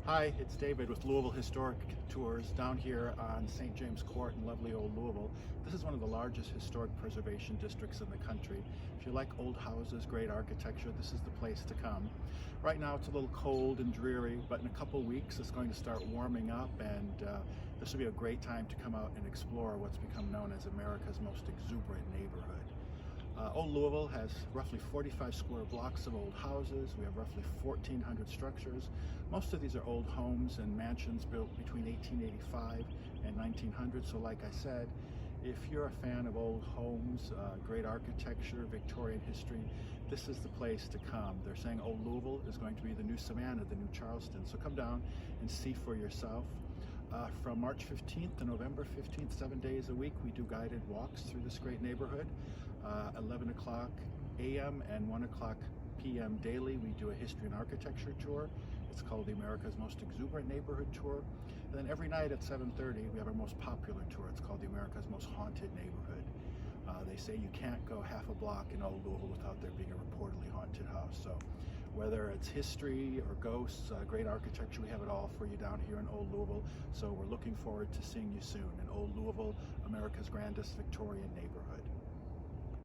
Hi, it's David with Louisville Historic Tours down here on St. James Court in lovely old Louisville. This is one of the largest historic preservation districts in the country. If you like old houses, great architecture, this is the place to come. Right now it's a little cold and dreary, but in a couple weeks it's going to start warming up, and this will be a great time to come out and explore what's become known as America's most exuberant neighborhood. Old Louisville has roughly 45 square blocks of old houses. We have roughly 1,400 structures. Most of these are old homes and mansions built between 1885 and 1900. So like I said, if you're a fan of old homes, great architecture, Victorian history, this is the place to come. They're saying Old Louisville is going to be the new Savannah, the new Charleston. So come down and see for yourself. From March 15th to November 15th, 7 days a week, we do guided walks through this great neighborhood. 11 o'clock a.m. and 1 o'clock p.m. daily, we do a history and architecture tour. It's called the America's Most Exuberant Neighborhood Tour. And then every night at 7:30, we have our most popular tour. It's called the America's Most Haunted Neighborhood. They say you can't go half a block in Old Louisville without there being a reportedly haunted house. So whether it's history or ghosts, great architecture, we have it all for you down here in Old Louisville. So we're looking forward to seeing you soon in Old Louisville, America's grandest Victorian neighborhood.